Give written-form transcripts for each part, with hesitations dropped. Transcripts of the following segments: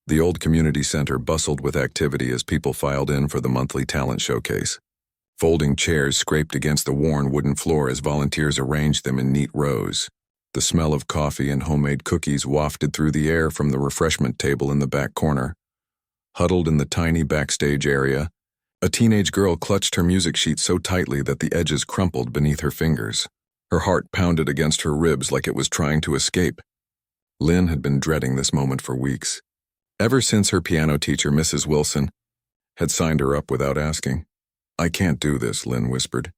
The old community center bustled with activity as people filed in for the monthly talent showcase. Folding chairs scraped against the worn wooden floor as volunteers arranged them in neat rows. The smell of coffee and homemade cookies wafted through the air from the refreshment table in the back corner. Huddled in the tiny backstage area, a teenage girl clutched her music sheet so tightly that the edges crumpled beneath her fingers. Her heart pounded against her ribs like it was trying to escape. Lynn had been dreading this moment for weeks, ever since her piano teacher, Mrs. Wilson, had signed her up without asking. "I can't do this," Lynn whispered,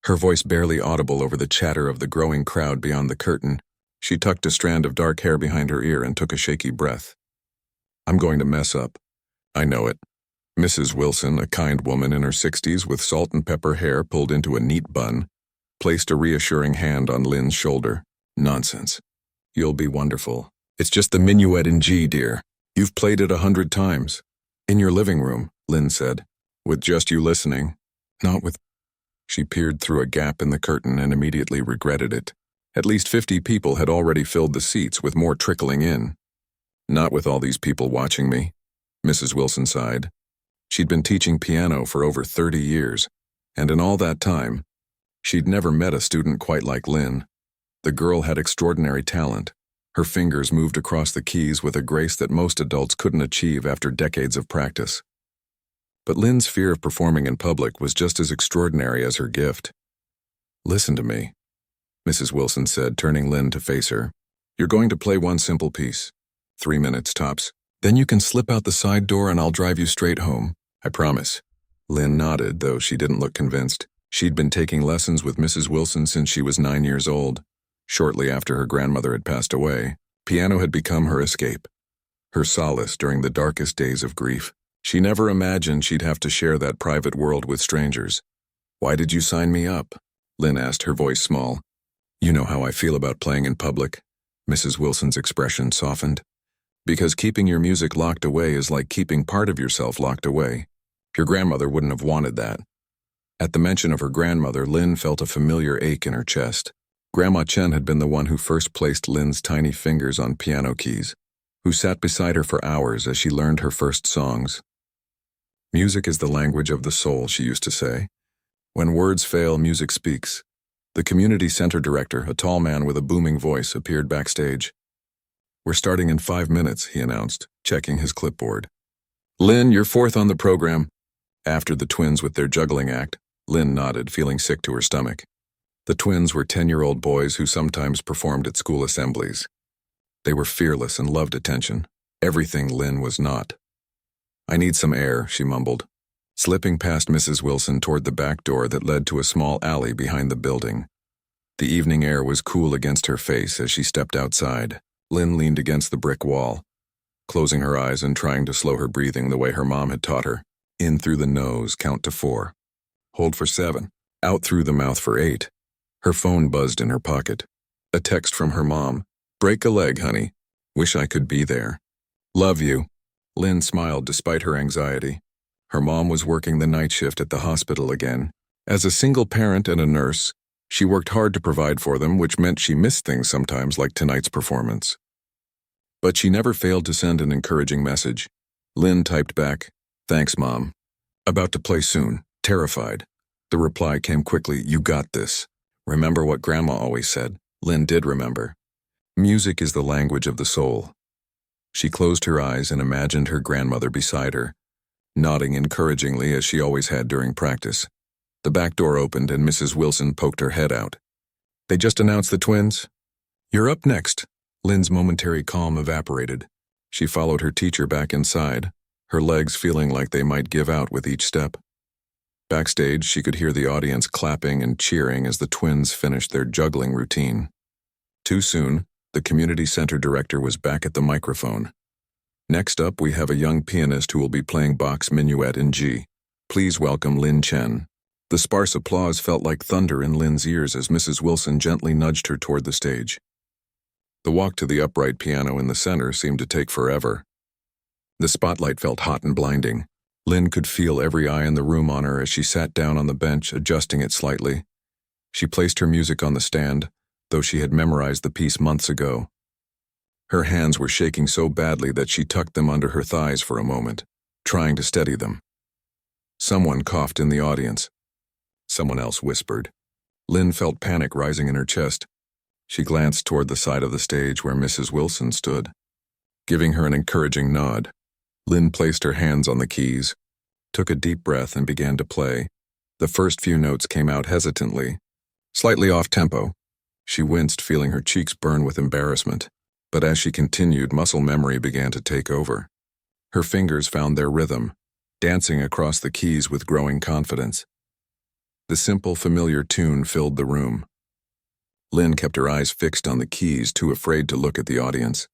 her voice barely audible over the chatter of the growing crowd beyond the curtain. She tucked a strand of dark hair behind her ear and took a shaky breath. "I'm going to mess up. I know it." Mrs. Wilson, a kind woman in her 60s with salt and pepper hair pulled into a neat bun, placed a reassuring hand on Lynn's shoulder. "Nonsense. You'll be wonderful. It's just the minuet in G, dear. You've played it 100 times. In your living room," Lynn said, "with just you listening. Not with—" She peered through a gap in the curtain and immediately regretted it. At least 50 people had already filled the seats, with more trickling in. "Not with all these people watching me," Mrs. Wilson sighed. She'd been teaching piano for over 30 years, and in all that time, she'd never met a student quite like Lynn. The girl had extraordinary talent. Her fingers moved across the keys with a grace that most adults couldn't achieve after decades of practice. But Lynn's fear of performing in public was just as extraordinary as her gift. "Listen to me," Mrs. Wilson said, turning Lynn to face her. "You're going to play one simple piece. 3 minutes tops. Then you can slip out the side door and I'll drive you straight home. I promise." Lynn nodded, though she didn't look convinced. She'd been taking lessons with Mrs. Wilson since she was 9 years old. Shortly after her grandmother had passed away, piano had become her escape, her solace during the darkest days of grief. She never imagined she'd have to share that private world with strangers. "Why did you sign me up?" Lynn asked, her voice small. "You know how I feel about playing in public." Mrs. Wilson's expression softened. "Because keeping your music locked away is like keeping part of yourself locked away. Your grandmother wouldn't have wanted that." At the mention of her grandmother, Lynn felt a familiar ache in her chest. Grandma Chen had been the one who first placed Lynn's tiny fingers on piano keys, who sat beside her for hours as she learned her first songs. "Music is the language of the soul," she used to say. "When words fail, music speaks." The community center director, a tall man with a booming voice, appeared backstage. "We're starting in 5 minutes," he announced, checking his clipboard. "Lynn, you're fourth on the program." After the twins with their juggling act, Lynn nodded, feeling sick to her stomach. The twins were 10-year-old boys who sometimes performed at school assemblies. They were fearless and loved attention, everything Lynn was not. "I need some air," she mumbled, slipping past Mrs. Wilson toward the back door that led to a small alley behind the building. The evening air was cool against her face as she stepped outside. Lynn leaned against the brick wall, closing her eyes and trying to slow her breathing the way her mom had taught her. In through the nose, count to 4. Hold for 7. Out through the mouth for 8. Her phone buzzed in her pocket. A text from her mom. "Break a leg, honey. Wish I could be there. Love you." Lynn smiled despite her anxiety. Her mom was working the night shift at the hospital again. As a single parent and a nurse, she worked hard to provide for them, which meant she missed things sometimes, like tonight's performance. But she never failed to send an encouraging message. Lynn typed back, "Thanks, Mom. About to play soon. Terrified." The reply came quickly, "You got this. Remember what Grandma always said." Lynn did remember. Music is the language of the soul. She closed her eyes and imagined her grandmother beside her, nodding encouragingly as she always had during practice. The back door opened and Mrs. Wilson poked her head out. "They just announced the twins. You're up next." Lynn's momentary calm evaporated. She followed her teacher back inside, her legs feeling like they might give out with each step. Backstage, she could hear the audience clapping and cheering as the twins finished their juggling routine. Too soon, the community center director was back at the microphone. "Next up, we have a young pianist who will be playing Bach's Minuet in G. Please welcome Lynn Chen." The sparse applause felt like thunder in Lynn's ears as Mrs. Wilson gently nudged her toward the stage. The walk to the upright piano in the center seemed to take forever. The spotlight felt hot and blinding. Lynn could feel every eye in the room on her as she sat down on the bench, adjusting it slightly. She placed her music on the stand, though she had memorized the piece months ago. Her hands were shaking so badly that she tucked them under her thighs for a moment, trying to steady them. Someone coughed in the audience. Someone else whispered. Lynn felt panic rising in her chest. She glanced toward the side of the stage where Mrs. Wilson stood. Giving her an encouraging nod, Lynn placed her hands on the keys, took a deep breath and began to play. The first few notes came out hesitantly, slightly off tempo. She winced, feeling her cheeks burn with embarrassment. But as she continued, muscle memory began to take over. Her fingers found their rhythm, dancing across the keys with growing confidence. The simple, familiar tune filled the room. Lynn kept her eyes fixed on the keys, too afraid to look at the audience.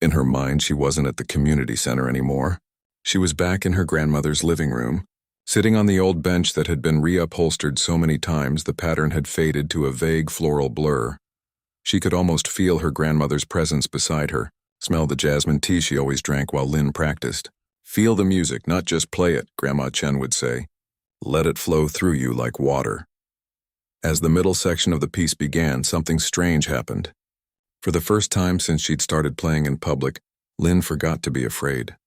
In her mind, she wasn't at the community center anymore. She was back in her grandmother's living room, sitting on the old bench that had been reupholstered so many times the pattern had faded to a vague floral blur. She could almost feel her grandmother's presence beside her, smell the jasmine tea she always drank while Lynn practiced. Feel the music, not just play it, Grandma Chen would say. Let it flow through you like water. As the middle section of the piece began, something strange happened. For the first time since she'd started playing in public, Lynn forgot to be afraid.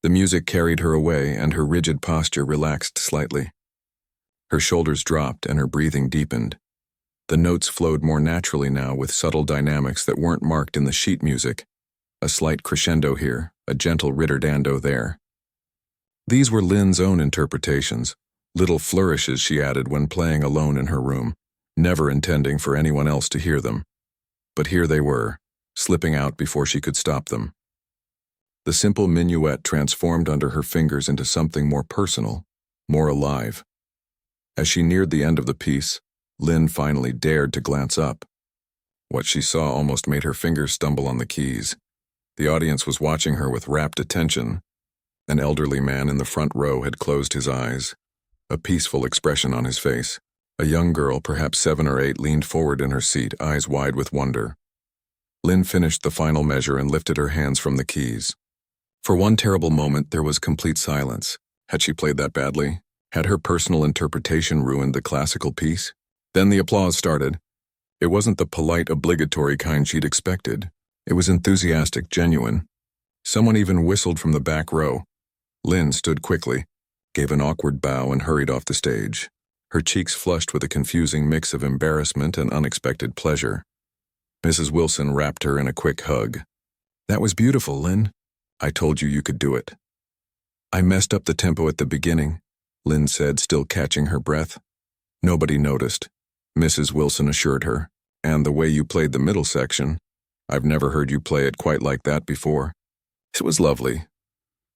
The music carried her away and her rigid posture relaxed slightly. Her shoulders dropped and her breathing deepened. The notes flowed more naturally now with subtle dynamics that weren't marked in the sheet music. A slight crescendo here, a gentle ritterdando there. These were Lynn's own interpretations, little flourishes she added when playing alone in her room, never intending for anyone else to hear them. But here they were, slipping out before she could stop them. The simple minuet transformed under her fingers into something more personal, more alive. As she neared the end of the piece, Lynn finally dared to glance up. What she saw almost made her fingers stumble on the keys. The audience was watching her with rapt attention. An elderly man in the front row had closed his eyes, a peaceful expression on his face. A young girl, perhaps 7 or 8, leaned forward in her seat, eyes wide with wonder. Lynn finished the final measure and lifted her hands from the keys. For one terrible moment, there was complete silence. Had she played that badly? Had her personal interpretation ruined the classical piece? Then the applause started. It wasn't the polite, obligatory kind she'd expected. It was enthusiastic, genuine. Someone even whistled from the back row. Lynn stood quickly, gave an awkward bow and hurried off the stage, her cheeks flushed with a confusing mix of embarrassment and unexpected pleasure. Mrs. Wilson wrapped her in a quick hug. "That was beautiful, Lynn. I told you you could do it." "I messed up the tempo at the beginning," Lynn said, still catching her breath. "Nobody noticed," Mrs. Wilson assured her. "And the way you played the middle section, I've never heard you play it quite like that before." "It was lovely."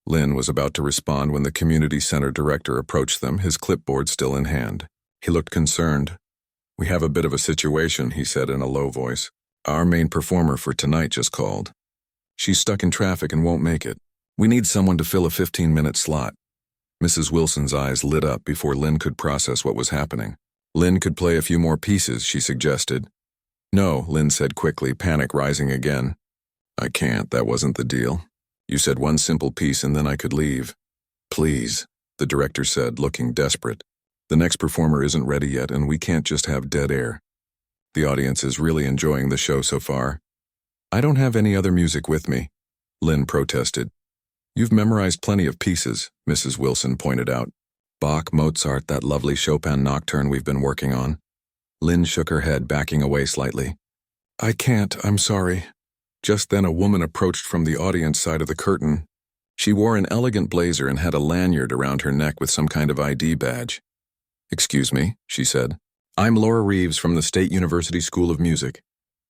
Lynn was about to respond when the community center director approached them, his clipboard still in hand. He looked concerned. "We have a bit of a situation," he said in a low voice. "Our main performer for tonight just called. She's stuck in traffic and won't make it. We need someone to fill a 15-minute slot." Mrs. Wilson's eyes lit up before Lynn could process what was happening. "Lynn could play a few more pieces," she suggested. "No," Lynn said quickly, panic rising again. "I can't, that wasn't the deal. You said one simple piece and then I could leave." "Please," the director said, looking desperate. "The next performer isn't ready yet and we can't just have dead air. The audience is really enjoying the show so far." "I don't have any other music with me," Lynn protested. "You've memorized plenty of pieces," Mrs. Wilson pointed out. "Bach, Mozart, that lovely Chopin nocturne we've been working on." Lynn shook her head, backing away slightly. "I can't, I'm sorry." Just then a woman approached from the audience side of the curtain. She wore an elegant blazer and had a lanyard around her neck with some kind of ID badge. "Excuse me," she said. "I'm Laura Reeves from the State University School of Music.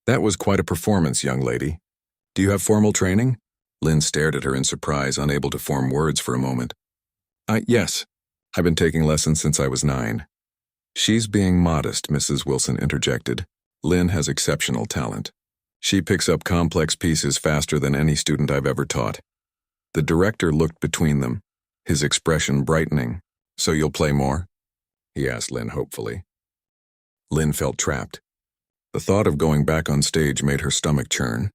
That was quite a performance, young lady. Do you have formal training?" Lynn stared at her in surprise, unable to form words for a moment. Yes. I've been taking lessons since I was 9. "She's being modest," Mrs. Wilson interjected. "Lynn has exceptional talent. She picks up complex pieces faster than any student I've ever taught." The director looked between them, his expression brightening. "So you'll play more?" he asked Lynn hopefully. Lynn felt trapped. The thought of going back on stage made her stomach churn.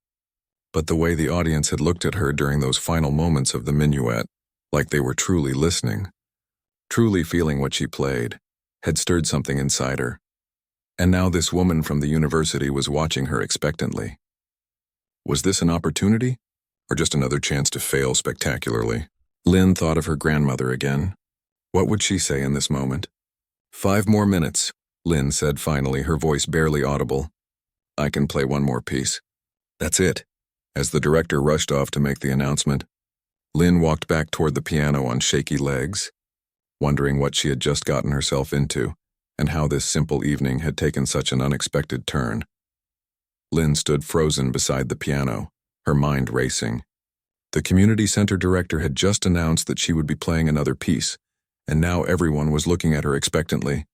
But the way the audience had looked at her during those final moments of the minuet, like they were truly listening, truly feeling what she played, had stirred something inside her. And now this woman from the university was watching her expectantly. Was this an opportunity? Or just another chance to fail spectacularly? Lynn thought of her grandmother again. What would she say in this moment? 5 more minutes, Lynn said finally, her voice barely audible. I can play one more piece. That's it. As the director rushed off to make the announcement, Lynn walked back toward the piano on shaky legs, wondering what she had just gotten herself into and how this simple evening had taken such an unexpected turn. Lynn stood frozen beside the piano, her mind racing. The community center director had just announced that she would be playing another piece, and now everyone was looking at her expectantly,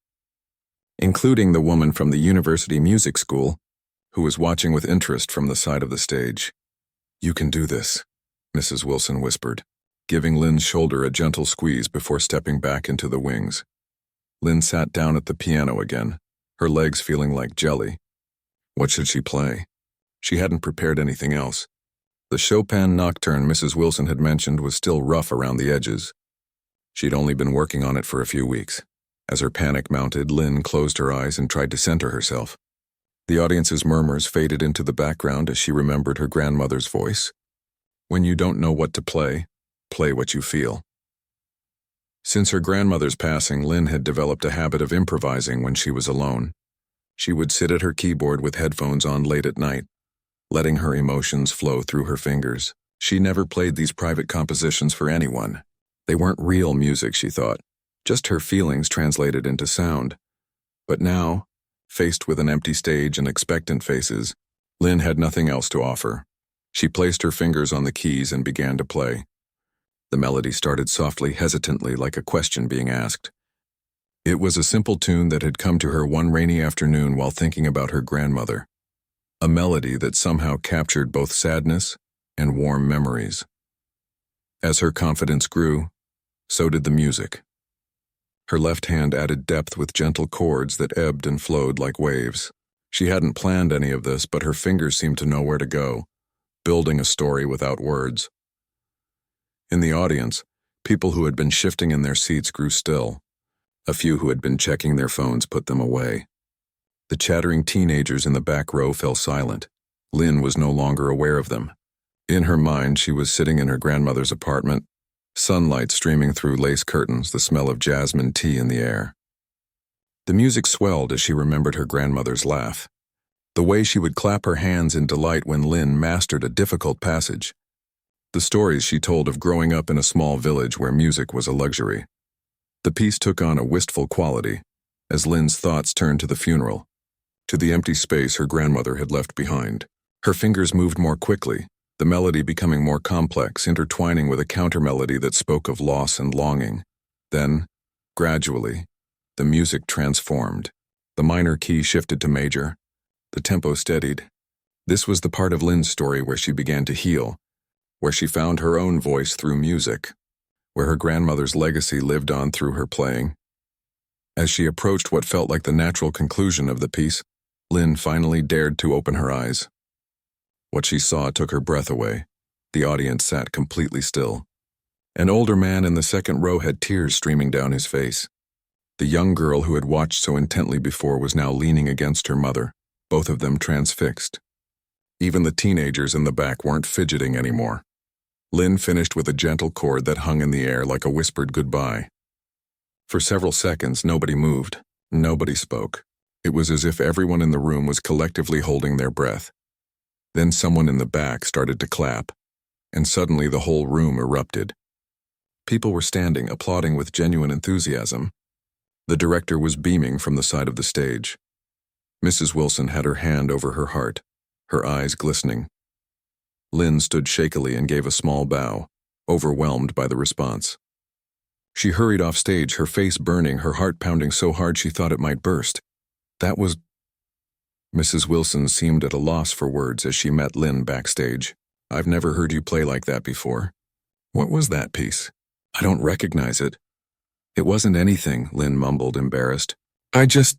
including the woman from the university music school, who was watching with interest from the side of the stage. You can do this, Mrs. Wilson whispered, giving Lynn's shoulder a gentle squeeze before stepping back into the wings. Lynn sat down at the piano again, her legs feeling like jelly. What should she play? She hadn't prepared anything else. The Chopin nocturne Mrs. Wilson had mentioned was still rough around the edges. She'd only been working on it for a few weeks. As her panic mounted, Lynn closed her eyes and tried to center herself. The audience's murmurs faded into the background as she remembered her grandmother's voice. When you don't know what to play what you feel. Since her grandmother's passing, Lynn had developed a habit of improvising when she was alone. She would sit at her keyboard with headphones on late at night, letting her emotions flow through her fingers. She never played these private compositions for anyone. They weren't real music, she thought, just her feelings translated into sound. But now, faced with an empty stage and expectant faces, Lynn had nothing else to offer. She placed her fingers on the keys and began to play. The melody started softly, hesitantly, like a question being asked. It was a simple tune that had come to her one rainy afternoon while thinking about her grandmother. A melody that somehow captured both sadness and warm memories. As her confidence grew, so did the music. Her left hand added depth with gentle chords that ebbed and flowed like waves. She hadn't planned any of this, but her fingers seemed to know where to go, building a story without words. In the audience, people who had been shifting in their seats grew still. A few who had been checking their phones put them away. The chattering teenagers in the back row fell silent. Lynn was no longer aware of them. In her mind, she was sitting in her grandmother's apartment, sunlight streaming through lace curtains, the smell of jasmine tea in the air. The music swelled as she remembered her grandmother's laugh. The way she would clap her hands in delight when Lynn mastered a difficult passage. The stories she told of growing up in a small village where music was a luxury. The piece took on a wistful quality, as Lynn's thoughts turned to the funeral, to the empty space her grandmother had left behind. Her fingers moved more quickly, the melody becoming more complex, intertwining with a counter-melody that spoke of loss and longing. Then, gradually, the music transformed. The minor key shifted to major. The tempo steadied. This was the part of Lynn's story where she began to heal, where she found her own voice through music, where her grandmother's legacy lived on through her playing. As she approached what felt like the natural conclusion of the piece, Lynn finally dared to open her eyes. What she saw took her breath away. The audience sat completely still. An older man in the second row had tears streaming down his face. The young girl who had watched so intently before was now leaning against her mother, both of them transfixed. Even the teenagers in the back weren't fidgeting anymore. Lynn finished with a gentle chord that hung in the air like a whispered goodbye. For several seconds, nobody moved, nobody spoke. It was as if everyone in the room was collectively holding their breath. Then someone in the back started to clap, and suddenly the whole room erupted. People were standing, applauding with genuine enthusiasm. The director was beaming from the side of the stage. Mrs. Wilson had her hand over her heart, her eyes glistening. Lynn stood shakily and gave a small bow, overwhelmed by the response. She hurried off stage, her face burning, her heart pounding so hard she thought it might burst. That was... Mrs. Wilson seemed at a loss for words as she met Lynn backstage. I've never heard you play like that before. What was that piece? I don't recognize it. It wasn't anything, Lynn mumbled, embarrassed. I just...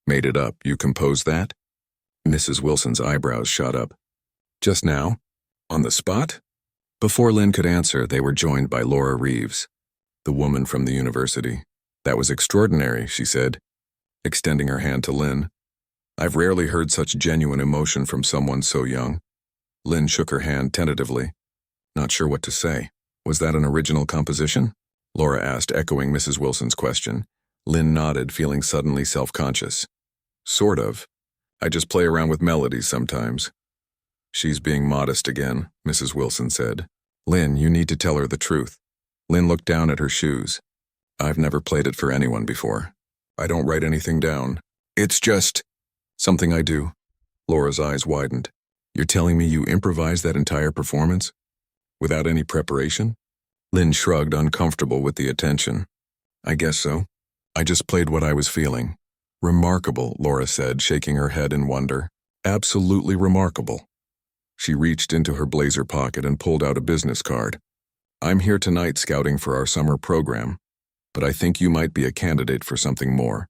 Made it up. You composed that? Mrs. Wilson's eyebrows shot up. Just now? On the spot? Before Lynn could answer, they were joined by Laura Reeves, the woman from the university. That was extraordinary, she said, extending her hand to Lynn. I've rarely heard such genuine emotion from someone so young. Lynn shook her hand tentatively. Not sure what to say. Was that an original composition? Laura asked, echoing Mrs. Wilson's question. Lynn nodded, feeling suddenly self-conscious. Sort of. I just play around with melodies sometimes. She's being modest again, Mrs. Wilson said. Lynn, you need to tell her the truth. Lynn looked down at her shoes. I've never played it for anyone before. I don't write anything down. It's just something I do. Laura's eyes widened. You're telling me you improvised that entire performance? Without any preparation? Lynn shrugged, uncomfortable with the attention. I guess so. I just played what I was feeling. Remarkable, Laura said, shaking her head in wonder. Absolutely remarkable. She reached into her blazer pocket and pulled out a business card. I'm here tonight scouting for our summer program, but I think you might be a candidate for something more.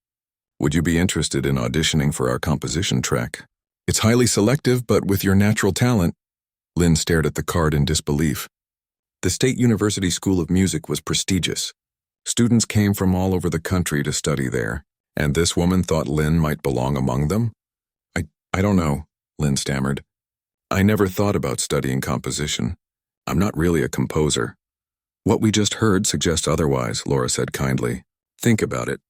Would you be interested in auditioning for our composition track? It's highly selective, but with your natural talent. Lynn stared at the card in disbelief. The State University School of Music was prestigious. Students came from all over the country to study there, and this woman thought Lynn might belong among them? I don't know, Lynn stammered. I never thought about studying composition. I'm not really a composer. What we just heard suggests otherwise, Laura said kindly. Think about it.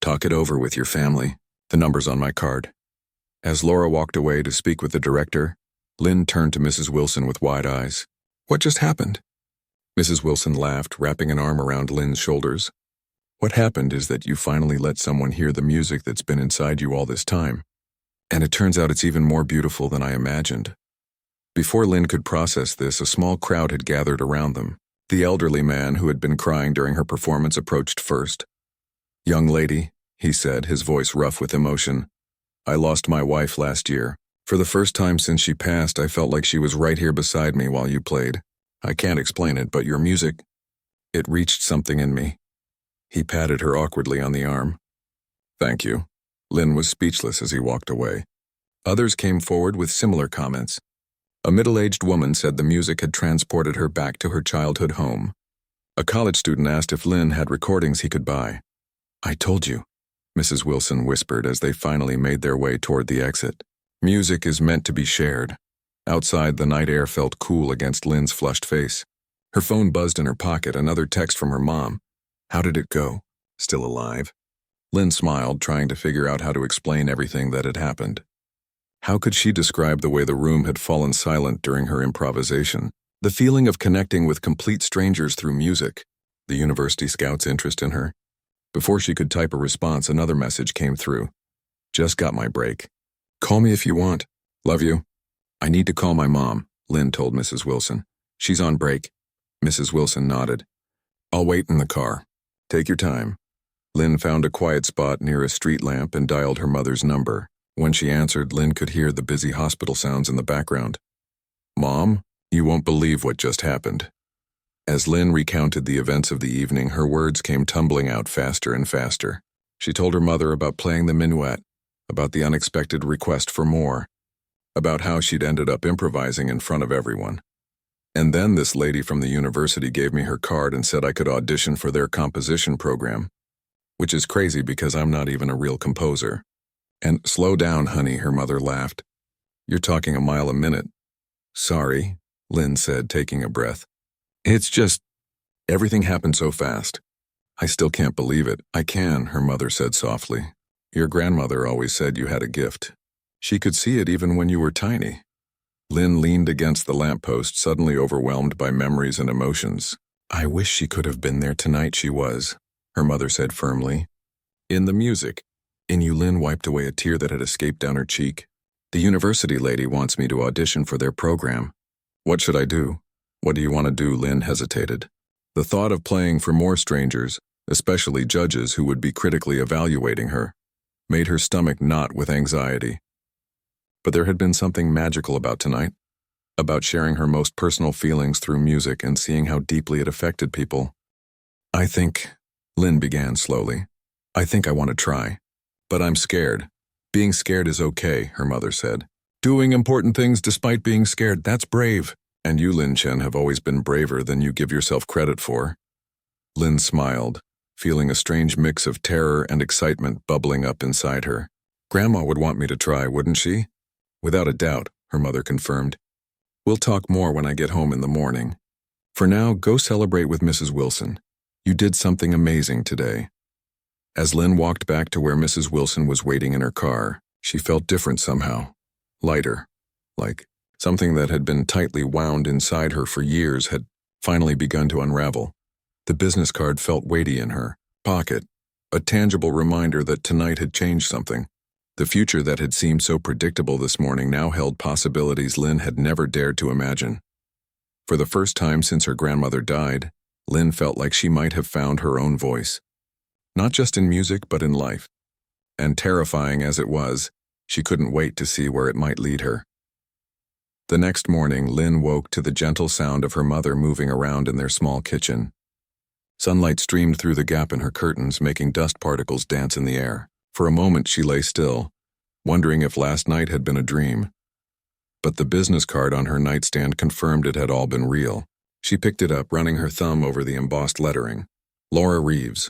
Talk it over with your family. The number's on my card. As Laura walked away to speak with the director, Lynn turned to Mrs. Wilson with wide eyes. What just happened? Mrs. Wilson laughed, wrapping an arm around Lynn's shoulders. What happened is that you finally let someone hear the music that's been inside you all this time. And it turns out it's even more beautiful than I imagined. Before Lynn could process this, a small crowd had gathered around them. The elderly man who had been crying during her performance approached first. Young lady, he said, his voice rough with emotion. I lost my wife last year. For the first time since she passed, I felt like she was right here beside me while you played. I can't explain it, but your music, it reached something in me. He patted her awkwardly on the arm. Thank you. Lynn was speechless as he walked away. Others came forward with similar comments. A middle-aged woman said the music had transported her back to her childhood home. A college student asked if Lynn had recordings he could buy. I told you, Mrs. Wilson whispered as they finally made their way toward the exit. Music is meant to be shared. Outside, the night air felt cool against Lynn's flushed face. Her phone buzzed in her pocket, another text from her mom. How did it go? Still alive? Lynn smiled, trying to figure out how to explain everything that had happened. How could she describe the way the room had fallen silent during her improvisation? The feeling of connecting with complete strangers through music, the university scout's interest in her. Before she could type a response, another message came through. Just got my break. Call me if you want. Love you. I need to call my mom, Lynn told Mrs. Wilson. She's on break. Mrs. Wilson nodded. I'll wait in the car. Take your time. Lynn found a quiet spot near a street lamp and dialed her mother's number. When she answered, Lynn could hear the busy hospital sounds in the background. Mom, you won't believe what just happened. As Lynn recounted the events of the evening, her words came tumbling out faster and faster. She told her mother about playing the minuet, about the unexpected request for more, about how she'd ended up improvising in front of everyone. And then this lady from the university gave me her card and said I could audition for their composition program, which is crazy because I'm not even a real composer. And slow down, honey, her mother laughed. You're talking a mile a minute. Sorry, Lynn said, taking a breath. It's just, everything happened so fast. I still can't believe it. I can, her mother said softly. Your grandmother always said you had a gift. She could see it even when you were tiny. Lynn leaned against the lamppost, suddenly overwhelmed by memories and emotions. I wish she could have been there tonight, she was, her mother said firmly. In the music. In you, Lynn wiped away a tear that had escaped down her cheek. The university lady wants me to audition for their program. What should I do? What do you want to do? Lynn hesitated. The thought of playing for more strangers, especially judges who would be critically evaluating her, made her stomach knot with anxiety. But there had been something magical about tonight, about sharing her most personal feelings through music and seeing how deeply it affected people. I think, Lynn began slowly, I think I want to try. But I'm scared. Being scared is okay, her mother said. Doing important things despite being scared, that's brave. And you, Lin Chen, have always been braver than you give yourself credit for. Lynn smiled, feeling a strange mix of terror and excitement bubbling up inside her. Grandma would want me to try, wouldn't she? Without a doubt, her mother confirmed. We'll talk more when I get home in the morning. For now, go celebrate with Mrs. Wilson. You did something amazing today." As Lynn walked back to where Mrs. Wilson was waiting in her car, she felt different somehow. Lighter. Like something that had been tightly wound inside her for years had finally begun to unravel. The business card felt weighty in her pocket, a tangible reminder that tonight had changed something. The future that had seemed so predictable this morning now held possibilities Lynn had never dared to imagine. For the first time since her grandmother died, Lynn felt like she might have found her own voice. Not just in music, but in life. And terrifying as it was, she couldn't wait to see where it might lead her. The next morning, Lynn woke to the gentle sound of her mother moving around in their small kitchen. Sunlight streamed through the gap in her curtains, making dust particles dance in the air. For a moment, she lay still, wondering if last night had been a dream. But the business card on her nightstand confirmed it had all been real. She picked it up, running her thumb over the embossed lettering. Laura Reeves,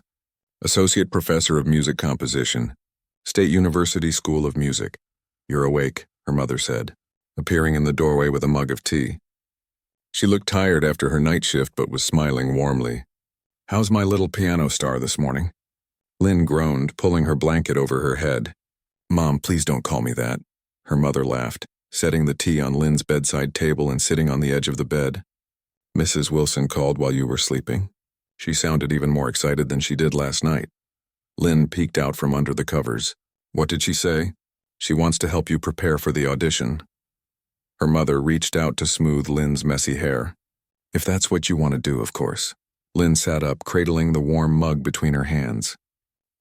Associate Professor of Music Composition, State University School of Music. "You're awake," her mother said, appearing in the doorway with a mug of tea. She looked tired after her night shift but was smiling warmly. "How's my little piano star this morning?" Lynn groaned, pulling her blanket over her head. "Mom, please don't call me that," her mother laughed, setting the tea on Lynn's bedside table and sitting on the edge of the bed. "Mrs. Wilson called while you were sleeping." She sounded even more excited than she did last night. Lynn peeked out from under the covers. "What did she say?" "She wants to help you prepare for the audition." Her mother reached out to smooth Lynn's messy hair. "If that's what you want to do, of course." Lynn sat up, cradling the warm mug between her hands.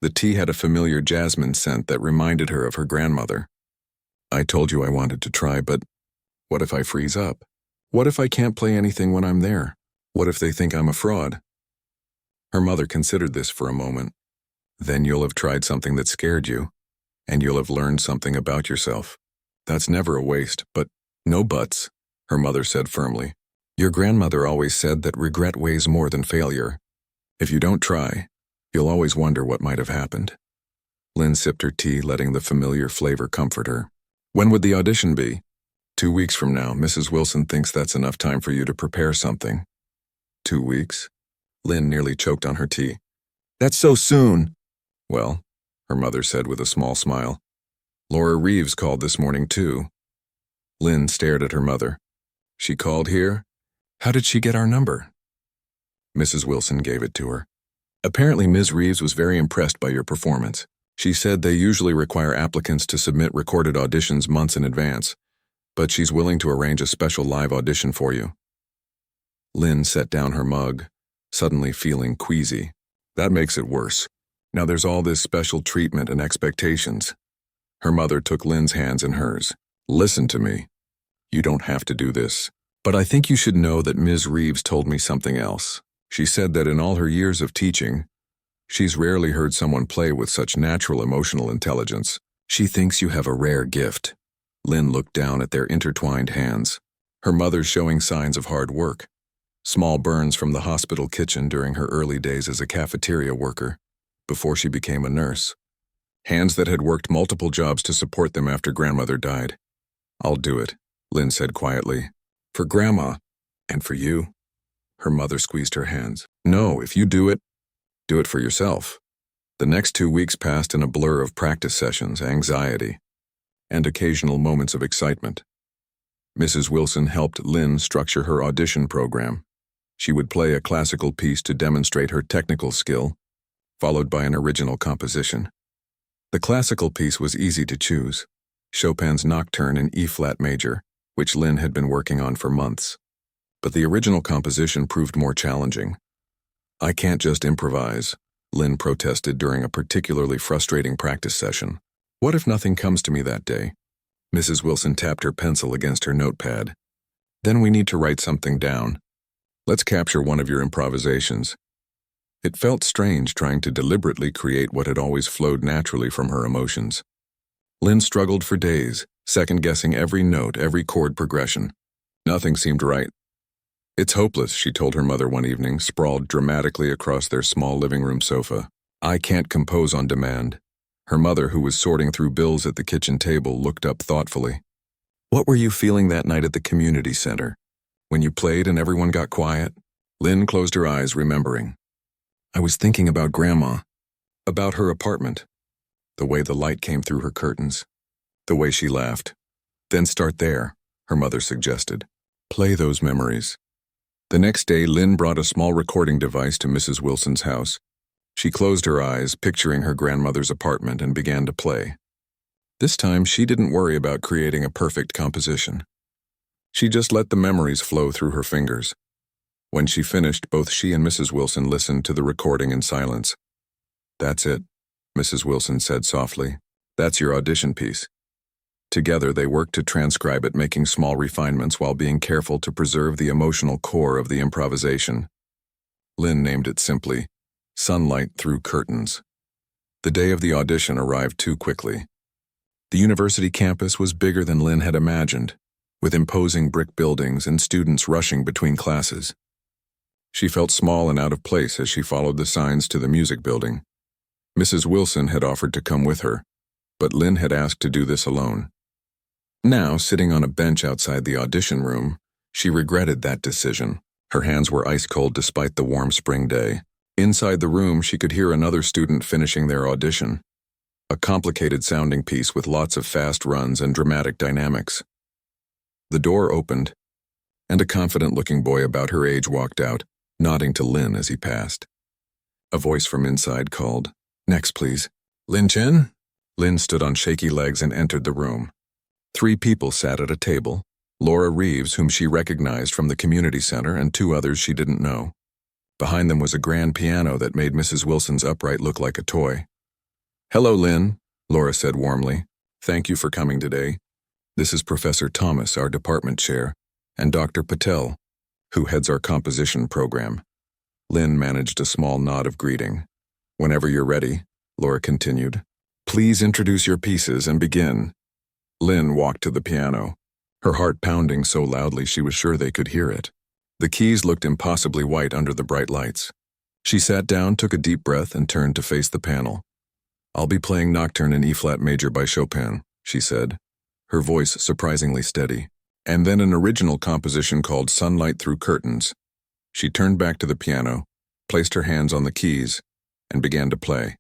The tea had a familiar jasmine scent that reminded her of her grandmother. "I told you I wanted to try, but what if I freeze up? What if I can't play anything when I'm there? What if they think I'm a fraud?" Her mother considered this for a moment. "Then you'll have tried something that scared you, and you'll have learned something about yourself. That's never a waste, but no buts," her mother said firmly. "Your grandmother always said that regret weighs more than failure. If you don't try, you'll always wonder what might have happened." Lynn sipped her tea, letting the familiar flavor comfort her. "When would the audition be?" 2 weeks from now. Mrs. Wilson thinks that's enough time for you to prepare something." 2 weeks? Lynn nearly choked on her tea. "That's so soon." "Well," her mother said with a small smile, "Laura Reeves called this morning too." Lynn stared at her mother. "She called here? How did she get our number?" Mrs. Wilson gave it to her. "Apparently Ms. Reeves was very impressed by your performance. She said they usually require applicants to submit recorded auditions months in advance, but she's willing to arrange a special live audition for you." Lynn set down her mug, suddenly feeling queasy. That makes it worse. Now there's all this special treatment and expectations. Her mother took Lynn's hands in hers. "Listen to me. You don't have to do this. But I think you should know that Ms. Reeves told me something else. She said that in all her years of teaching, she's rarely heard someone play with such natural emotional intelligence. She thinks you have a rare gift." Lynn looked down at their intertwined hands. Her mother showing signs of hard work. Small burns from the hospital kitchen during her early days as a cafeteria worker, before she became a nurse. Hands that had worked multiple jobs to support them after grandmother died. "I'll do it," Lynn said quietly. "For Grandma, and for you." Her mother squeezed her hands. "No, if you do it for yourself." The next 2 weeks passed in a blur of practice sessions, anxiety, and occasional moments of excitement. Mrs. Wilson helped Lynn structure her audition program. She would play a classical piece to demonstrate her technical skill, followed by an original composition. The classical piece was easy to choose, Chopin's Nocturne in E-flat major, which Lynn had been working on for months. But the original composition proved more challenging. "I can't just improvise," Lynn protested during a particularly frustrating practice session. "What if nothing comes to me that day?" Mrs. Wilson tapped her pencil against her notepad. "Then we need to write something down. Let's capture one of your improvisations." It felt strange trying to deliberately create what had always flowed naturally from her emotions. Lynn struggled for days, second-guessing every note, every chord progression. Nothing seemed right. "It's hopeless," she told her mother one evening, sprawled dramatically across their small living room sofa. "I can't compose on demand." Her mother, who was sorting through bills at the kitchen table, looked up thoughtfully. What were you feeling that night at the community center? When you played and everyone got quiet? Lynn closed her eyes, remembering. I was thinking about Grandma, about her apartment, the way the light came through her curtains, the way she laughed. Then start there, her mother suggested. Play those memories. The next day, Lynn brought a small recording device to Mrs. Wilson's house. She closed her eyes, picturing her grandmother's apartment, and began to play. This time, she didn't worry about creating a perfect composition. She just let the memories flow through her fingers. When she finished, both she and Mrs. Wilson listened to the recording in silence. That's it, Mrs. Wilson said softly. That's your audition piece. Together, they worked to transcribe it, making small refinements while being careful to preserve the emotional core of the improvisation. Lynn named it simply, Sunlight Through Curtains. The day of the audition arrived too quickly. The university campus was bigger than Lynn had imagined, with imposing brick buildings and students rushing between classes. She felt small and out of place as she followed the signs to the music building. Mrs. Wilson had offered to come with her, but Lynn had asked to do this alone. Now, sitting on a bench outside the audition room, she regretted that decision. Her hands were ice cold despite the warm spring day. Inside the room, she could hear another student finishing their audition. A complicated-sounding piece with lots of fast runs and dramatic dynamics. The door opened, and a confident-looking boy about her age walked out, nodding to Lynn as he passed. A voice from inside called, "Next, please." "Lynn Chen?" Lynn stood on shaky legs and entered the room. 3 people sat at a table, Laura Reeves, whom she recognized from the community center, and 2 others she didn't know. Behind them was a grand piano that made Mrs. Wilson's upright look like a toy. "Hello, Lynn," Laura said warmly. "Thank you for coming today. This is Professor Thomas, our department chair, and Dr. Patel, who heads our composition program." Lynn managed a small nod of greeting. "Whenever you're ready," Laura continued. "Please introduce your pieces and begin." Lynn walked to the piano, her heart pounding so loudly she was sure they could hear it. The keys looked impossibly white under the bright lights. She sat down, took a deep breath, and turned to face the panel. "I'll be playing Nocturne in E-flat major by Chopin," she said, her voice surprisingly steady. "And then an original composition called Sunlight Through Curtains." She turned back to the piano, placed her hands on the keys, and began to play.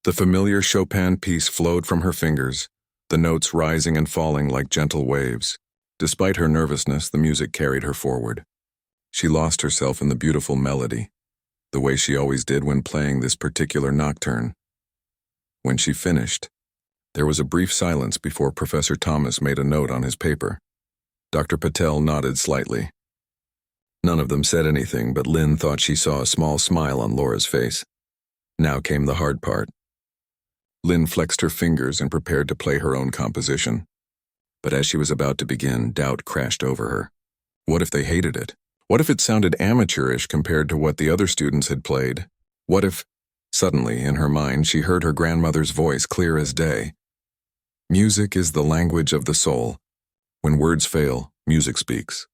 The familiar Chopin piece flowed from her fingers, the notes rising and falling like gentle waves. Despite her nervousness, the music carried her forward. She lost herself in the beautiful melody, the way she always did when playing this particular nocturne. When she finished, there was a brief silence before Professor Thomas made a note on his paper. Dr. Patel nodded slightly. None of them said anything, but Lynn thought she saw a small smile on Laura's face. Now came the hard part. Lynn flexed her fingers and prepared to play her own composition. But as she was about to begin, doubt crashed over her. What if they hated it? What if it sounded amateurish compared to what the other students had played? What if, suddenly, in her mind, she heard her grandmother's voice clear as day? Music is the language of the soul. When words fail, music speaks.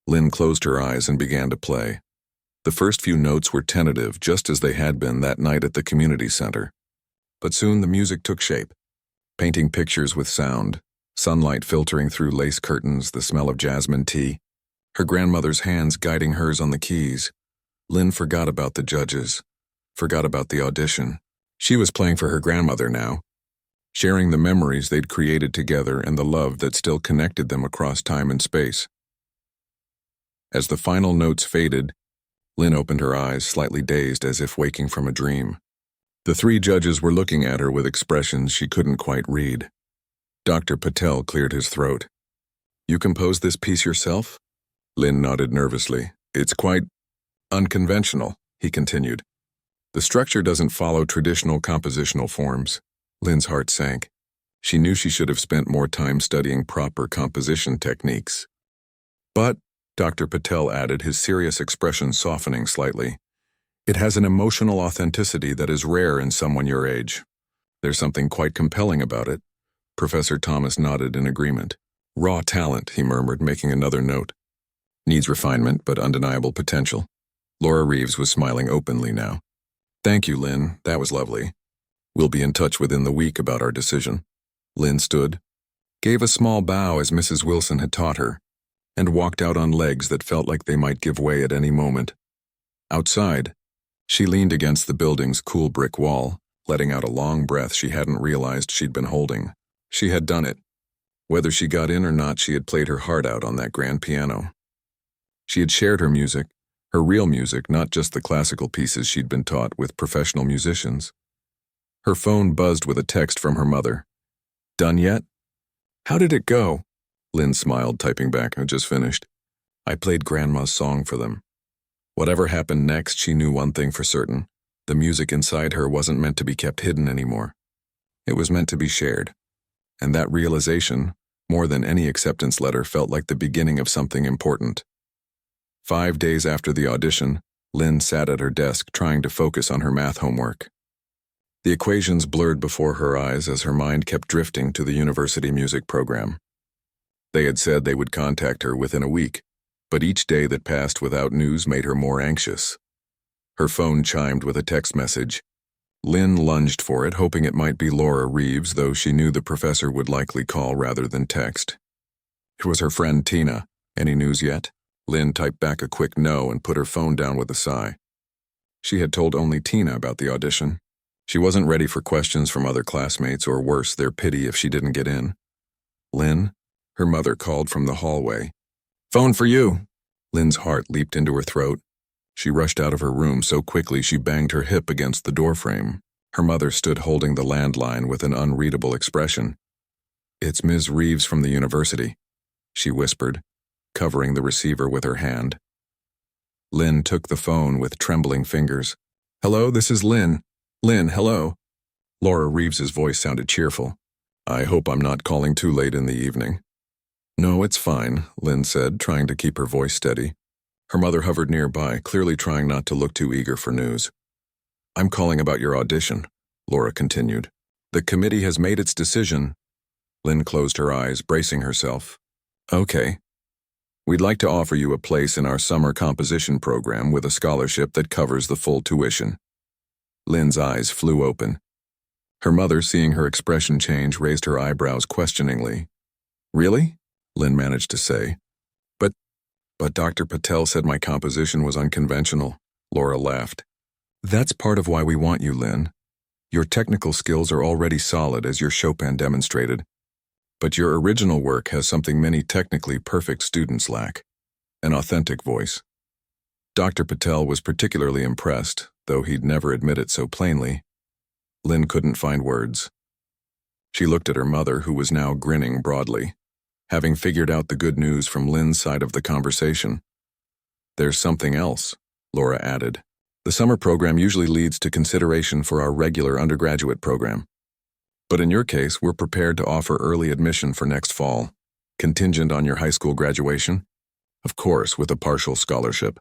Lynn closed her eyes and began to play. The first few notes were tentative, just as they had been that night at the community center. But soon the music took shape, painting pictures with sound, sunlight filtering through lace curtains, the smell of jasmine tea, her grandmother's hands guiding hers on the keys. Lynn forgot about the judges, forgot about the audition. She was playing for her grandmother now, sharing the memories they'd created together and the love that still connected them across time and space. As the final notes faded, Lynn opened her eyes, slightly dazed as if waking from a dream. The 3 judges were looking at her with expressions she couldn't quite read. Dr. Patel cleared his throat. "You composed this piece yourself?" Lynn nodded nervously. "It's quite unconventional," he continued. "The structure doesn't follow traditional compositional forms." Lynn's heart sank. She knew she should have spent more time studying proper composition techniques. "But," Dr. Patel added, his serious expression softening slightly, "it has an emotional authenticity that is rare in someone your age. There's something quite compelling about it." Professor Thomas nodded in agreement. "Raw talent," he murmured, making another note. "Needs refinement, but undeniable potential." Laura Reeves was smiling openly now. "Thank you, Lynn. That was lovely. We'll be in touch within the week about our decision." Lynn stood, gave a small bow as Mrs. Wilson had taught her, and walked out on legs that felt like they might give way at any moment. Outside, she leaned against the building's cool brick wall, letting out a long breath she hadn't realized she'd been holding. She had done it. Whether she got in or not, she had played her heart out on that grand piano. She had shared her music, her real music, not just the classical pieces she'd been taught, with professional musicians. Her phone buzzed with a text from her mother. "Done yet?" "How did it go?" Lynn smiled, typing back, "I just finished. I played Grandma's song for them." Whatever happened next, she knew one thing for certain. The music inside her wasn't meant to be kept hidden anymore. It was meant to be shared. And that realization, more than any acceptance letter, felt like the beginning of something important. 5 days after the audition, Lynn sat at her desk trying to focus on her math homework. The equations blurred before her eyes as her mind kept drifting to the university music program. They had said they would contact her within a week, but each day that passed without news made her more anxious. Her phone chimed with a text message. Lynn lunged for it, hoping it might be Laura Reeves, though she knew the professor would likely call rather than text. It was her friend Tina. "Any news yet?" Lynn typed back a quick no and put her phone down with a sigh. She had told only Tina about the audition. She wasn't ready for questions from other classmates, or worse, their pity if she didn't get in. "Lynn?" Her mother called from the hallway. "Phone for you." Lynn's heart leaped into her throat. She rushed out of her room so quickly she banged her hip against the doorframe. Her mother stood holding the landline with an unreadable expression. "It's Ms. Reeves from the university," she whispered, covering the receiver with her hand. Lynn took the phone with trembling fingers. "Hello, this is Lynn. Lynn, hello." Laura Reeves's voice sounded cheerful. "I hope I'm not calling too late in the evening." "No, it's fine," Lynn said, trying to keep her voice steady. Her mother hovered nearby, clearly trying not to look too eager for news. "I'm calling about your audition," Laura continued. "The committee has made its decision." Lynn closed her eyes, bracing herself. "Okay. We'd like to offer you a place in our summer composition program with a scholarship that covers the full tuition." Lynn's eyes flew open. Her mother, seeing her expression change, raised her eyebrows questioningly. "Really?" Lynn managed to say. But Dr. Patel said my composition was unconventional," Laura laughed. "That's part of why we want you, Lynn. Your technical skills are already solid, as your Chopin demonstrated. But your original work has something many technically perfect students lack: an authentic voice." Dr. Patel was particularly impressed, though he'd never admit it so plainly. Lynn couldn't find words. She looked at her mother, who was now grinning broadly, having figured out the good news from Lynn's side of the conversation. "There's something else," Laura added. "The summer program usually leads to consideration for our regular undergraduate program. But in your case, we're prepared to offer early admission for next fall, contingent on your high school graduation. Of course, with a partial scholarship."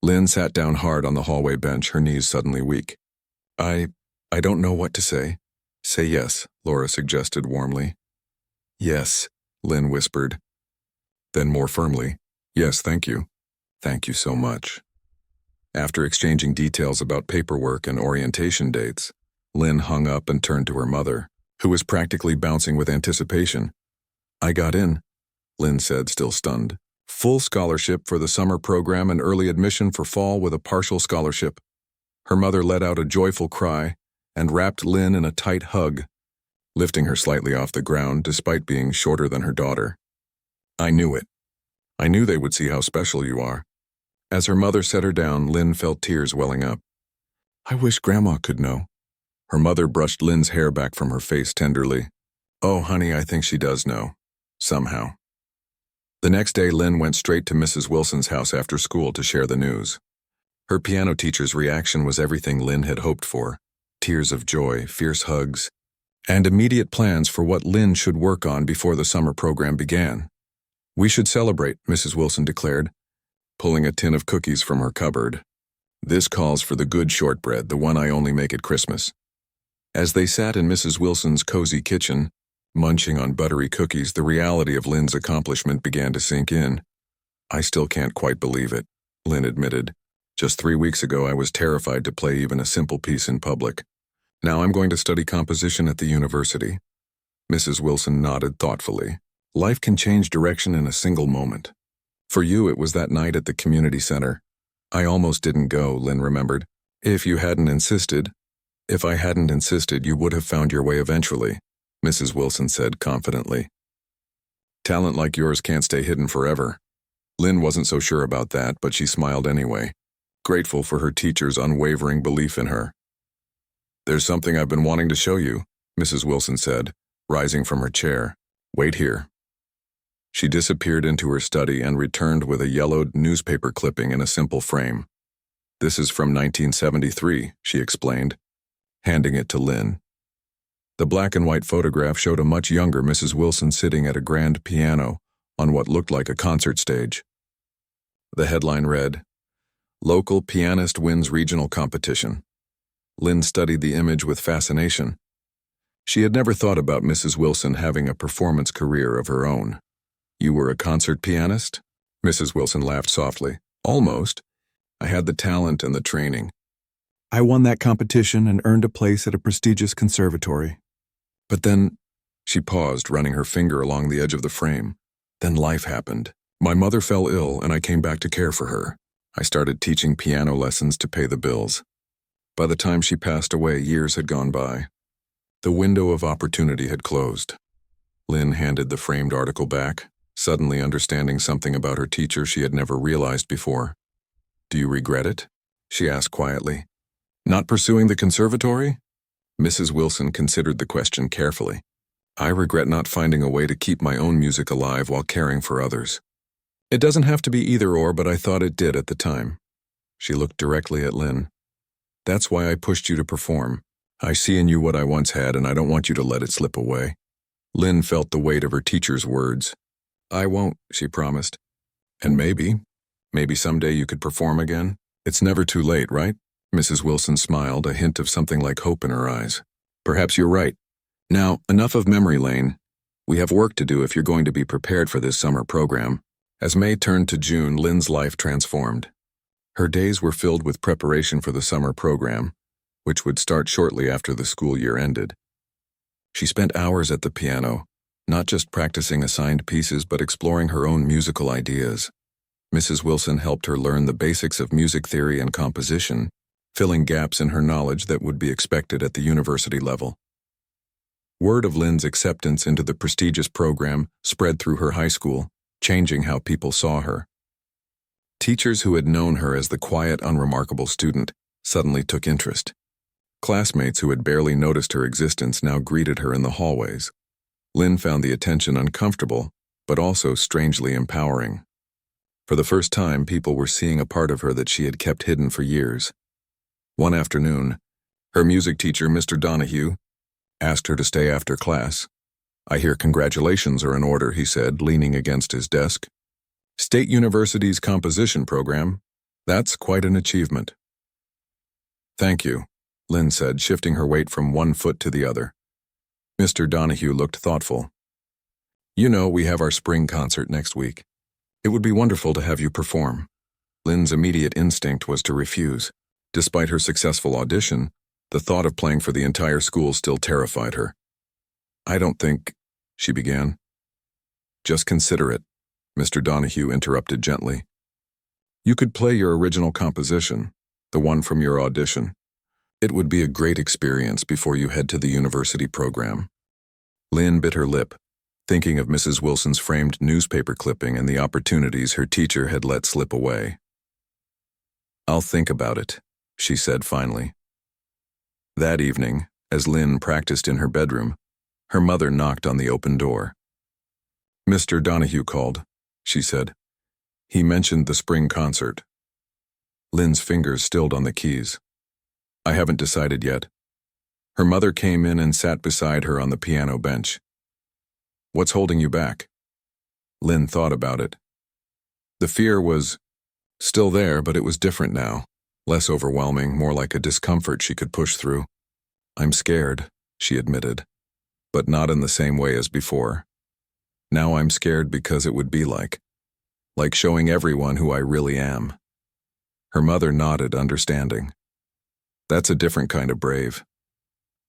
Lynn sat down hard on the hallway bench, her knees suddenly weak. I don't know what to say." "Say yes," Laura suggested warmly. "Yes," Lynn whispered. Then more firmly, "Yes, thank you. Thank you so much." After exchanging details about paperwork and orientation dates, Lynn hung up and turned to her mother, who was practically bouncing with anticipation. "I got in," Lynn said, still stunned. "Full scholarship for the summer program and early admission for fall with a partial scholarship." Her mother let out a joyful cry and wrapped Lynn in a tight hug, lifting her slightly off the ground despite being shorter than her daughter. "I knew it. I knew they would see how special you are." As her mother set her down, Lynn felt tears welling up. "I wish Grandma could know." Her mother brushed Lynn's hair back from her face tenderly. "Oh, honey, I think she does know. Somehow." The next day, Lynn went straight to Mrs. Wilson's house after school to share the news. Her piano teacher's reaction was everything Lynn had hoped for: tears of joy, fierce hugs, and immediate plans for what Lynn should work on before the summer program began. "We should celebrate," Mrs. Wilson declared, pulling a tin of cookies from her cupboard. "This calls for the good shortbread, the one I only make at Christmas." As they sat in Mrs. Wilson's cozy kitchen, munching on buttery cookies, the reality of Lynn's accomplishment began to sink in. "I still can't quite believe it," Lynn admitted. "Just 3 weeks ago I was terrified to play even a simple piece in public. Now I'm going to study composition at the university. Mrs. Wilson nodded thoughtfully. Life can change direction in a single moment. For you, it was that night at the community center. I almost didn't go, Lynn remembered. If I hadn't insisted, you would have found your way eventually, Mrs. Wilson said confidently. Talent like yours can't stay hidden forever. Lynn wasn't so sure about that, but she smiled anyway, grateful for her teacher's unwavering belief in her. There's something I've been wanting to show you, Mrs. Wilson said, rising from her chair. Wait here. She disappeared into her study and returned with a yellowed newspaper clipping in a simple frame. This is from 1973, she explained, handing it to Lynn. The black and white photograph showed a much younger Mrs. Wilson sitting at a grand piano on what looked like a concert stage. The headline read, Local Pianist Wins Regional Competition. Lynn studied the image with fascination. She had never thought about Mrs. Wilson having a performance career of her own. You were a concert pianist? Mrs. Wilson laughed softly. Almost. I had the talent and the training. I won that competition and earned a place at a prestigious conservatory. But then, she paused, running her finger along the edge of the frame. Then life happened. My mother fell ill and I came back to care for her. I started teaching piano lessons to pay the bills. By the time she passed away, years had gone by. The window of opportunity had closed. Lynn handed the framed article back, suddenly understanding something about her teacher she had never realized before. Do you regret it? She asked quietly. Not pursuing the conservatory? Mrs. Wilson considered the question carefully. I regret not finding a way to keep my own music alive while caring for others. It doesn't have to be either or, but I thought it did at the time. She looked directly at Lynn. That's why I pushed you to perform. I see in you what I once had, and I don't want you to let it slip away. Lynn felt the weight of her teacher's words. I won't, she promised. And maybe someday you could perform again? It's never too late, right? Mrs. Wilson smiled, a hint of something like hope in her eyes. Perhaps you're right. Now, enough of memory lane. We have work to do if you're going to be prepared for this summer program. As May turned to June, Lynn's life transformed. Her days were filled with preparation for the summer program, which would start shortly after the school year ended. She spent hours at the piano, not just practicing assigned pieces but exploring her own musical ideas. Mrs. Wilson helped her learn the basics of music theory and composition, filling gaps in her knowledge that would be expected at the university level. Word of Lynn's acceptance into the prestigious program spread through her high school, changing how people saw her. Teachers who had known her as the quiet, unremarkable student suddenly took interest. Classmates who had barely noticed her existence now greeted her in the hallways. Lynn found the attention uncomfortable, but also strangely empowering. For the first time, people were seeing a part of her that she had kept hidden for years. One afternoon, her music teacher, Mr. Donahue, asked her to stay after class. I hear congratulations are in order, he said, leaning against his desk. State University's composition program. That's quite an achievement. Thank you, Lynn said, shifting her weight from one foot to the other. Mr. Donahue looked thoughtful. You know, we have our spring concert next week. It would be wonderful to have you perform. Lynn's immediate instinct was to refuse. Despite her successful audition, the thought of playing for the entire school still terrified her. I don't think, she began. Just consider it, Mr. Donahue interrupted gently. You could play your original composition, the one from your audition. It would be a great experience before you head to the university program. Lynn bit her lip, thinking of Mrs. Wilson's framed newspaper clipping and the opportunities her teacher had let slip away. I'll think about it, she said finally. That evening, as Lynn practiced in her bedroom, her mother knocked on the open door. Mr. Donahue called, she said. He mentioned the spring concert. Lynn's fingers stilled on the keys. I haven't decided yet. Her mother came in and sat beside her on the piano bench. What's holding you back? Lynn thought about it. The fear was still there, but it was different now. Less overwhelming, more like a discomfort she could push through. I'm scared, she admitted, but not in the same way as before. Now I'm scared because it would be like showing everyone who I really am. Her mother nodded, understanding. That's a different kind of brave.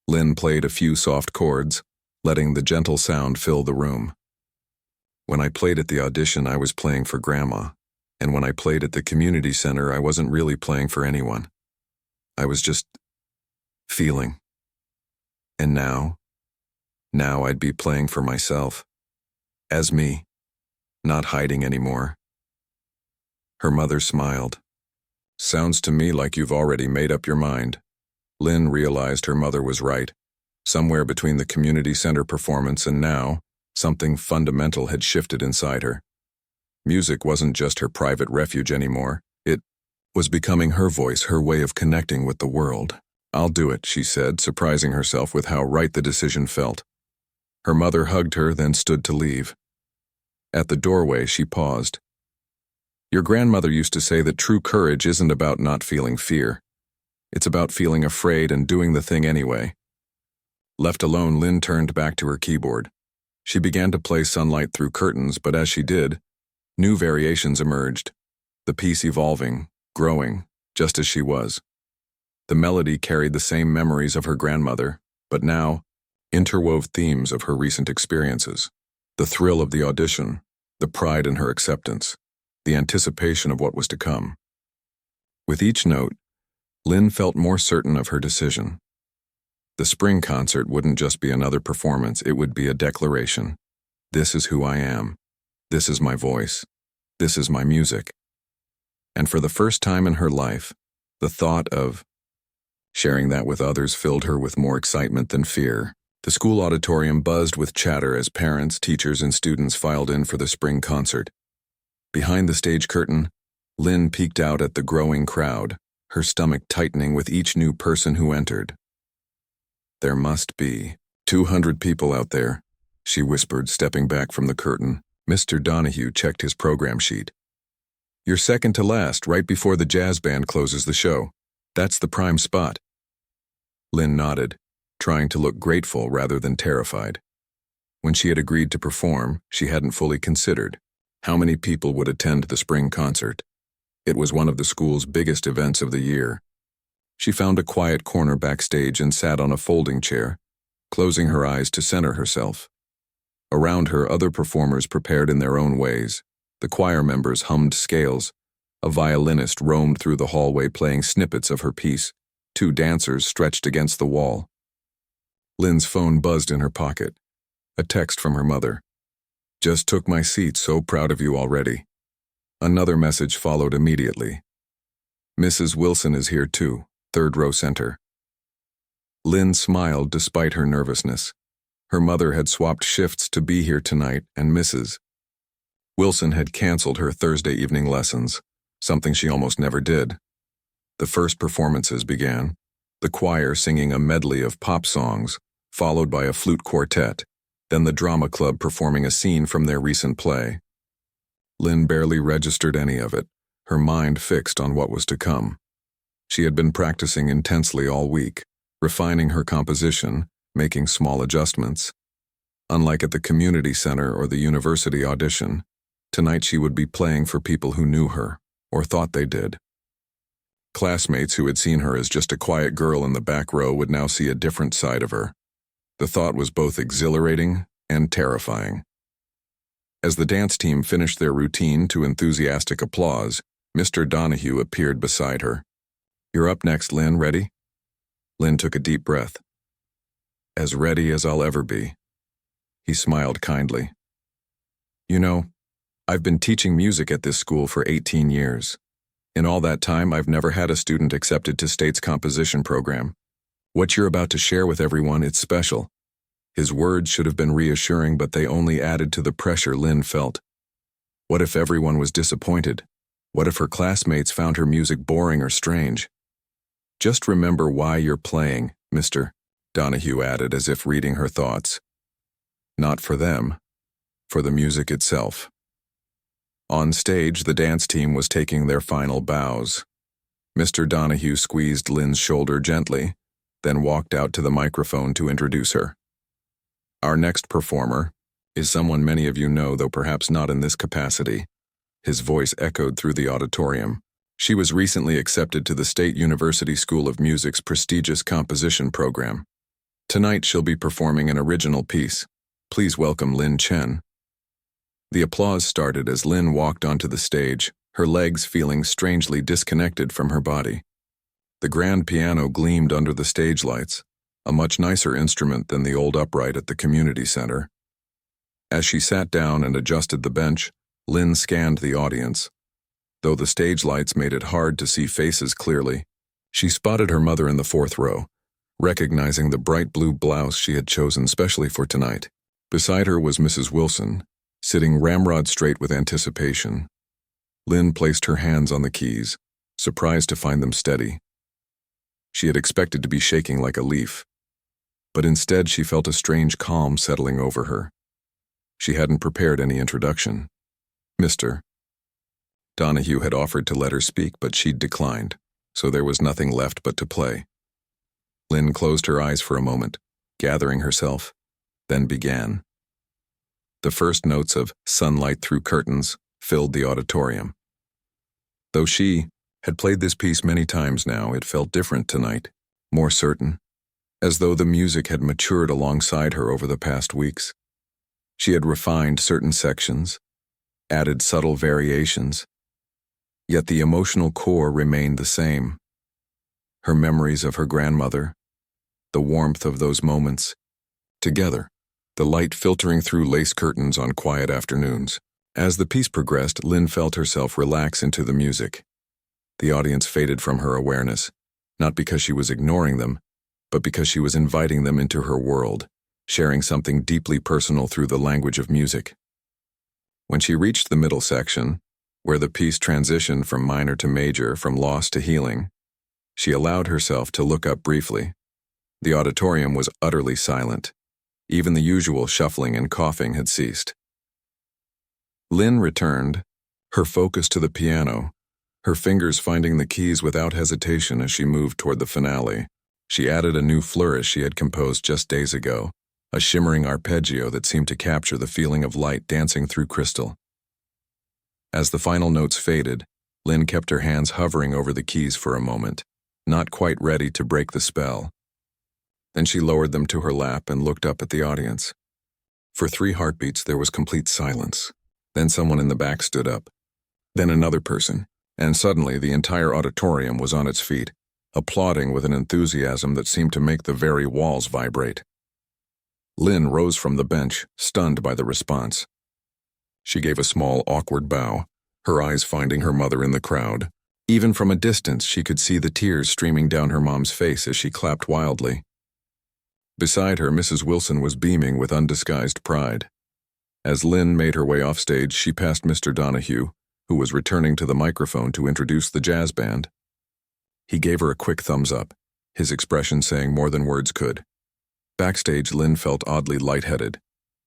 Lynn played a few soft chords, letting the gentle sound fill the room. When I played at the audition, I was playing for Grandma, and when I played at the community center, I wasn't really playing for anyone. I was just feeling. And now I'd be playing for myself. As me, not hiding anymore. Her mother smiled. Sounds to me like you've already made up your mind. Lynn realized her mother was right. Somewhere between the community center performance and now, something fundamental had shifted inside her. Music wasn't just her private refuge anymore. It was becoming her voice, her way of connecting with the world. I'll do it, she said, surprising herself with how right the decision felt. Her mother hugged her, then stood to leave. At the doorway, she paused. Your grandmother used to say that true courage isn't about not feeling fear. It's about feeling afraid and doing the thing anyway. Left alone, Lynn turned back to her keyboard. She began to play Sunlight Through Curtains, but as she did, new variations emerged, the piece evolving, growing, just as she was. The melody carried the same memories of her grandmother, but now interwove themes of her recent experiences. The thrill of the audition, the pride in her acceptance, the anticipation of what was to come. With each note, Lynn felt more certain of her decision. The spring concert wouldn't just be another performance, it would be a declaration. This is who I am. This is my voice. This is my music. And for the first time in her life, the thought of sharing that with others filled her with more excitement than fear. The school auditorium buzzed with chatter as parents, teachers, and students filed in for the spring concert. Behind the stage curtain, Lynn peeked out at the growing crowd, her stomach tightening with each new person who entered. There must be 200 people out there, she whispered, stepping back from the curtain. Mr. Donahue checked his program sheet. You're second to last, right before the jazz band closes the show. That's the prime spot. Lynn nodded, trying to look grateful rather than terrified. When she had agreed to perform, she hadn't fully considered how many people would attend the spring concert. It was one of the school's biggest events of the year. She found a quiet corner backstage and sat on a folding chair, closing her eyes to center herself. Around her, other performers prepared in their own ways. The choir members hummed scales. A violinist roamed through the hallway playing snippets of her piece. 2 dancers stretched against the wall. Lynn's phone buzzed in her pocket. A text from her mother. Just took my seat, so proud of you already. Another message followed immediately. Mrs. Wilson is here too, 3rd row center. Lynn smiled despite her nervousness. Her mother had swapped shifts to be here tonight, and Mrs. Wilson had canceled her Thursday evening lessons, something she almost never did. The first performances began, the choir singing a medley of pop songs, followed by a flute quartet, then the drama club performing a scene from their recent play. Lynn barely registered any of it, her mind fixed on what was to come. She had been practicing intensely all week, refining her composition, making small adjustments. Unlike at the community center or the university audition, tonight she would be playing for people who knew her, or thought they did. Classmates who had seen her as just a quiet girl in the back row would now see a different side of her. The thought was both exhilarating and terrifying. As the dance team finished their routine to enthusiastic applause, Mr. Donahue appeared beside her. You're up next, Lynn. Ready? Lynn took a deep breath. As ready as I'll ever be. He smiled kindly. You know, I've been teaching music at this school for 18 years. In all that time, I've never had a student accepted to State's composition program. What you're about to share with everyone, it's special. His words should have been reassuring, but they only added to the pressure Lynn felt. What if everyone was disappointed? What if her classmates found her music boring or strange? Just remember why you're playing, Mr. Donahue added, as if reading her thoughts. Not for them, for the music itself. On stage, the dance team was taking their final bows. Mr. Donahue squeezed Lynn's shoulder gently, then walked out to the microphone to introduce her. Our next performer is someone many of you know, though perhaps not in this capacity. His voice echoed through the auditorium. She was recently accepted to the State University School of Music's prestigious composition program. Tonight she'll be performing an original piece. Please welcome Lin Chen." The applause started as Lin walked onto the stage, her legs feeling strangely disconnected from her body. The grand piano gleamed under the stage lights, a much nicer instrument than the old upright at the community center. As she sat down and adjusted the bench, Lin scanned the audience. Though the stage lights made it hard to see faces clearly, she spotted her mother in the fourth row, recognizing the bright blue blouse she had chosen specially for tonight. Beside her was Mrs. Wilson, sitting ramrod straight with anticipation. Lin placed her hands on the keys, surprised to find them steady. She had expected to be shaking like a leaf, but instead she felt a strange calm settling over her. She hadn't prepared any introduction. "Mr." Donahue had offered to let her speak, but she'd declined, so there was nothing left but to play. Lin closed her eyes for a moment, gathering herself, then began. The first notes of "Sunlight Through Curtains" filled the auditorium. Though she had played this piece many times now, it felt different tonight, more certain, as though the music had matured alongside her over the past weeks. She had refined certain sections, added subtle variations, yet the emotional core remained the same. Her memories of her grandmother, the warmth of those moments, together, the light filtering through lace curtains on quiet afternoons. As the piece progressed, Lin felt herself relax into the music. The audience faded from her awareness, not because she was ignoring them, but because she was inviting them into her world, sharing something deeply personal through the language of music. When she reached the middle section, where the piece transitioned from minor to major, from loss to healing, she allowed herself to look up briefly. The auditorium was utterly silent. Even the usual shuffling and coughing had ceased. Lin returned, her focus to the piano, her fingers finding the keys without hesitation as she moved toward the finale. She added a new flourish she had composed just days ago, a shimmering arpeggio that seemed to capture the feeling of light dancing through crystal. As the final notes faded, Lin kept her hands hovering over the keys for a moment, not quite ready to break the spell. Then she lowered them to her lap and looked up at the audience. For 3 heartbeats there was complete silence. Then someone in the back stood up. Then another person, and suddenly the entire auditorium was on its feet, applauding with an enthusiasm that seemed to make the very walls vibrate. Lin rose from the bench, stunned by the response. She gave a small, awkward bow, her eyes finding her mother in the crowd. Even from a distance, she could see the tears streaming down her mom's face as she clapped wildly. Beside her, Mrs. Wilson was beaming with undisguised pride. As Lin made her way off stage, she passed Mr. Donahue, who was returning to the microphone to introduce the jazz band. He gave her a quick thumbs up, his expression saying more than words could. Backstage, Lin felt oddly lightheaded,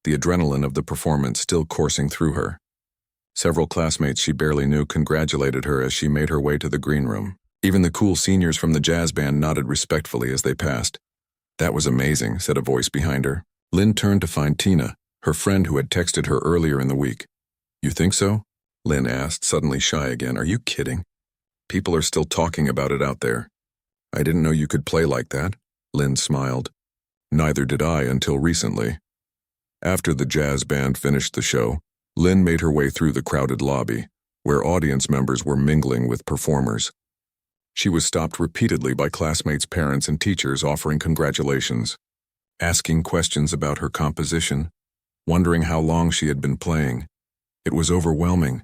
the adrenaline of the performance still coursing through her. Several classmates she barely knew congratulated her as she made her way to the green room. Even the cool seniors from the jazz band nodded respectfully as they passed. "That was amazing," said a voice behind her. Lin turned to find Tina, her friend who had texted her earlier in the week. "You think so?" Lin asked, suddenly shy again. "Are you kidding? People are still talking about it out there." "I didn't know you could play like that," Lin smiled. "Neither did I until recently." After the jazz band finished the show, Lin made her way through the crowded lobby, where audience members were mingling with performers. She was stopped repeatedly by classmates' parents and teachers offering congratulations, asking questions about her composition, wondering how long she had been playing. It was overwhelming,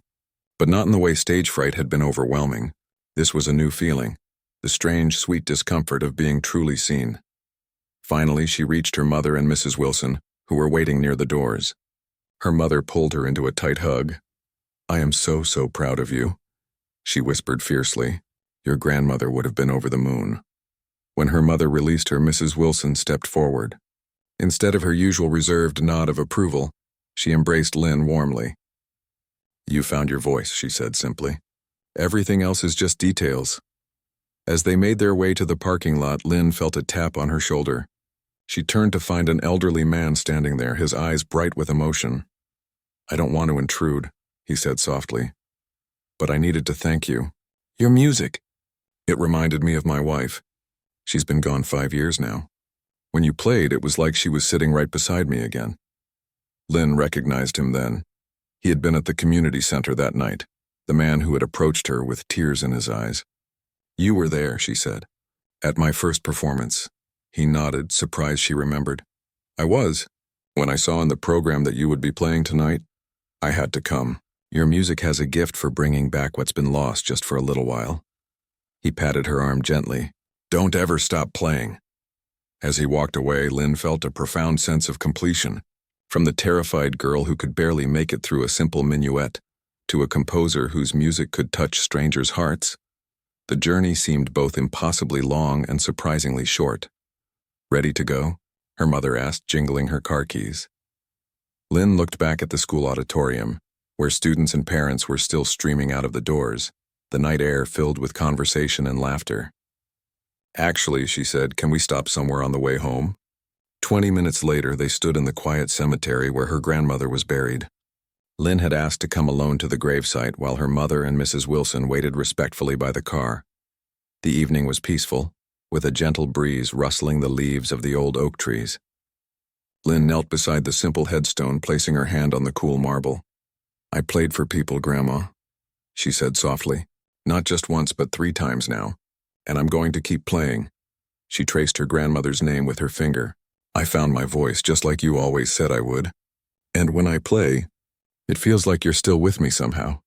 but not in the way stage fright had been overwhelming. This was a new feeling, the strange, sweet discomfort of being truly seen. Finally, she reached her mother and Mrs. Wilson, who were waiting near the doors. Her mother pulled her into a tight hug. "I am so, so proud of you," she whispered fiercely. "Your grandmother would have been over the moon." When her mother released her, Mrs. Wilson stepped forward. Instead of her usual reserved nod of approval, she embraced Lin warmly. "You found your voice," she said simply. "Everything else is just details." As they made their way to the parking lot, Lin felt a tap on her shoulder. She turned to find an elderly man standing there, his eyes bright with emotion. "I don't want to intrude," he said softly, "but I needed to thank you. Your music. It reminded me of my wife. She's been gone 5 years now." When you played, it was like she was sitting right beside me again." Lynn recognized him then. He had been at the community center that night, the man who had approached her with tears in his eyes. "You were there," she said. "At my first performance." He nodded, surprised she remembered. "I was. When I saw in the program that you would be playing tonight, I had to come. Your music has a gift for bringing back what's been lost just for a little while." He patted her arm gently. "Don't ever stop playing." As he walked away, Lynn felt a profound sense of completion. From the terrified girl who could barely make it through a simple minuet, to a composer whose music could touch strangers' hearts, the journey seemed both impossibly long and surprisingly short. "Ready to go?" her mother asked, jingling her car keys. Lynn looked back at the school auditorium, where students and parents were still streaming out of the doors, the night air filled with conversation and laughter. "Actually," she said, "can we stop somewhere on the way home?" 20 minutes later, they stood in the quiet cemetery where her grandmother was buried. Lynn had asked to come alone to the gravesite while her mother and Mrs. Wilson waited respectfully by the car. The evening was peaceful, with a gentle breeze rustling the leaves of the old oak trees. Lynn knelt beside the simple headstone, placing her hand on the cool marble. "I played for people, Grandma," she said softly. "Not just once, but 3 times now. And I'm going to keep playing." She traced her grandmother's name with her finger. "I found my voice just like you always said I would. And when I play, it feels like you're still with me somehow."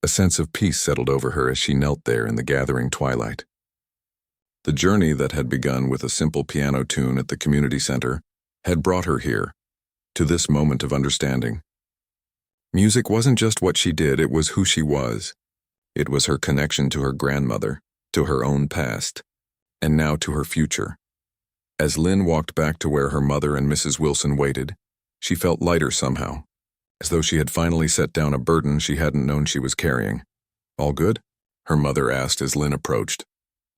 A sense of peace settled over her as she knelt there in the gathering twilight. The journey that had begun with a simple piano tune at the community center had brought her here, to this moment of understanding. Music wasn't just what she did, it was who she was. It was her connection to her grandmother, to her own past, and now to her future. As Lynn walked back to where her mother and Mrs. Wilson waited, she felt lighter somehow, as though she had finally set down a burden she hadn't known she was carrying. "All good?" her mother asked as Lynn approached.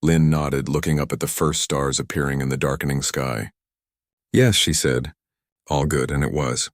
Lynn nodded, looking up at the first stars appearing in the darkening sky. "Yes," she said. "All good," and it was.